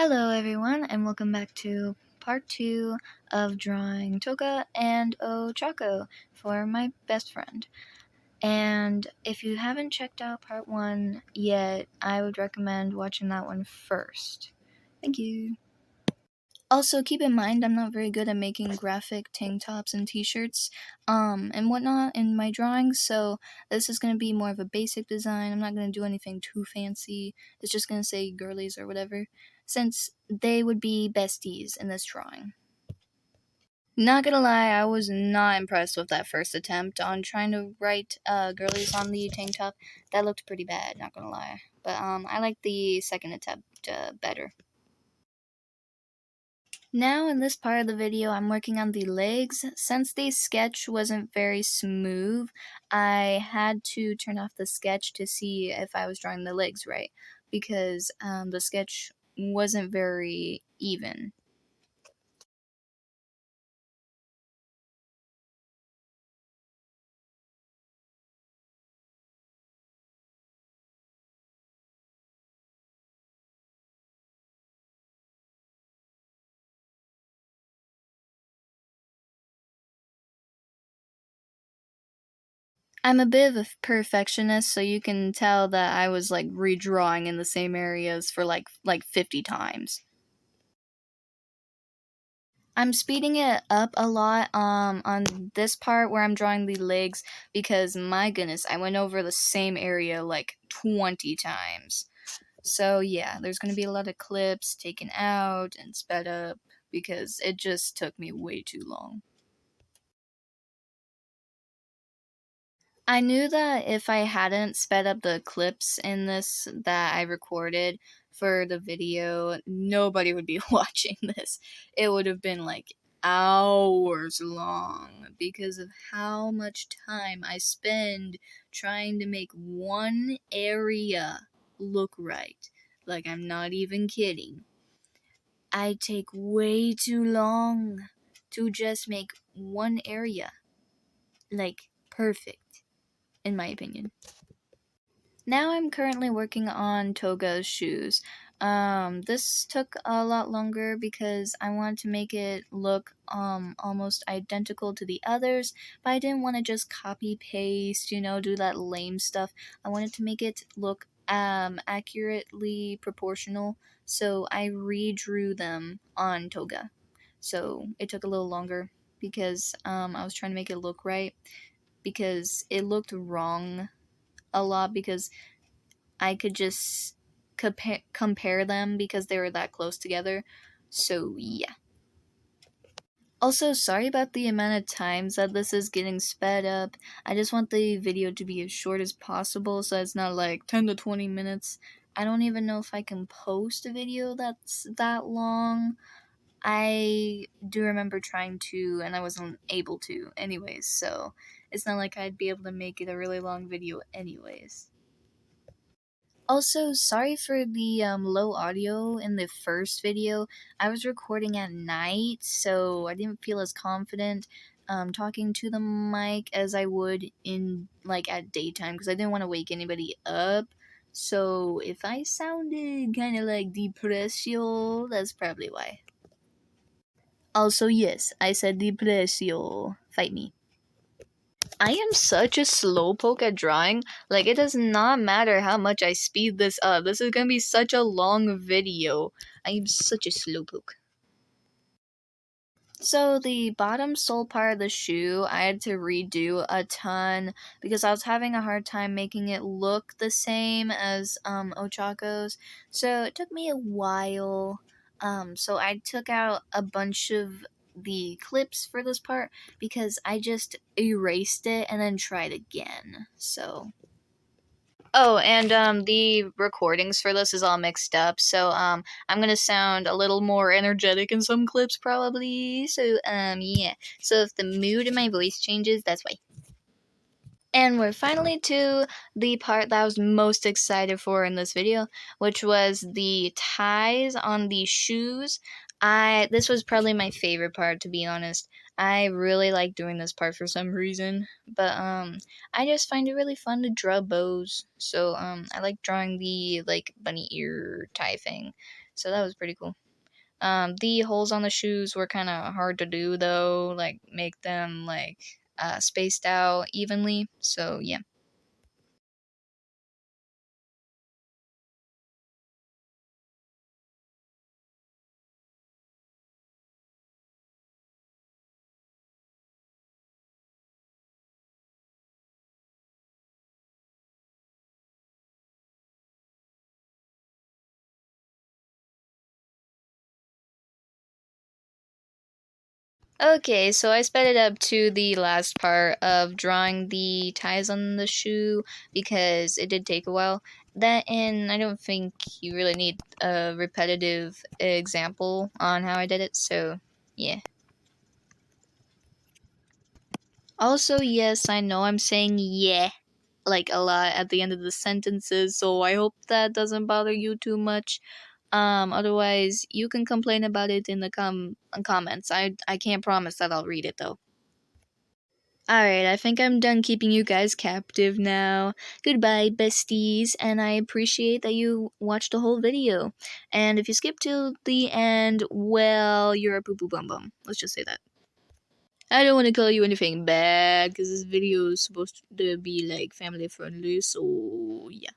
Hello everyone and welcome back to part 2 of drawing Toga and Ochaco for my best friend. And if you haven't checked out part 1 yet, I would recommend watching that one first. Thank you. Also, keep in mind I'm not very good at making graphic tank tops and t-shirts and whatnot in my drawings, so this is going to be more of a basic design. I'm not going to do anything too fancy. It's just going to say girlies or whatever, since they would be besties in this drawing. Not gonna lie, I was not impressed with that first attempt on trying to write girlies on the tank top. That looked pretty bad, not gonna lie. But I like the second attempt better. Now in this part of the video, I'm working on the legs. Since the sketch wasn't very smooth, I had to turn off the sketch to see if I was drawing the legs right, because the sketch wasn't very even. I'm a bit of a perfectionist, so you can tell that I was like redrawing in the same areas for like 50 times. I'm speeding it up a lot on this part where I'm drawing the legs because my goodness, I went over the same area like 20 times. So yeah, there's going to be a lot of clips taken out and sped up because it just took me way too long. I knew that if I hadn't sped up the clips in this that I recorded for the video, nobody would be watching this. It would have been like hours long because of how much time I spend trying to make one area look right. Like, I'm not even kidding. I take way too long to just make one area like perfect, in my opinion. Now I'm currently working on Toga's shoes. This took a lot longer because I wanted to make it look almost identical to the others, but I didn't want to just copy paste, do that lame stuff. I wanted to make it look accurately proportional, so I redrew them on Toga. So it took a little longer because I was trying to make it look right, because it looked wrong a lot because I could just compare them because they were that close together. So yeah. Also, sorry about the amount of times that this is getting sped up. I just want the video to be as short as possible so it's not like 10 to 20 minutes. I don't even know if I can post a video that's that long. I do remember trying to, and I wasn't able to anyways, so it's not like I'd be able to make it a really long video anyways. Also, sorry for the low audio in the first video. I was recording at night, so I didn't feel as confident talking to the mic as I would in like at daytime because I didn't want to wake anybody up. So if I sounded kind of like depressio, that's probably why. Also, yes, I said depressio. Fight me. I am such a slowpoke at drawing. Like, it does not matter how much I speed this up. This is gonna be such a long video. I am such a slowpoke. So the bottom sole part of the shoe, I had to redo a ton because I was having a hard time making it look the same as Ochaco's. So it took me a while. So I took out a bunch of the clips for this part because I just erased it and then tried again. So oh, and the recordings for this is all mixed up, so I'm gonna sound a little more energetic in some clips probably. So yeah. So if the mood in my voice changes, that's why. And we're finally to the part that I was most excited for in this video, which was the ties on the shoes. This was probably my favorite part, to be honest. I really like doing this part for some reason, but I just find it really fun to draw bows. So I like drawing the like bunny ear tie thing. So that was pretty cool. The holes on the shoes were kind of hard to do though, like make them like spaced out evenly. So yeah. Okay, so I sped it up to the last part of drawing the ties on the shoe because it did take a while. That, and I don't think you really need a repetitive example on how I did it, so yeah. Also, yes, I know I'm saying yeah like a lot at the end of the sentences, so I hope that doesn't bother you too much. Otherwise, you can complain about it in the comments. I can't promise that I'll read it though. Alright, I think I'm done keeping you guys captive now. Goodbye, besties, and I appreciate that you watched the whole video. And if you skip till the end, well, you're a poo poo bum bum. Let's just say that. I don't want to call you anything bad because this video is supposed to be like family friendly, so yeah.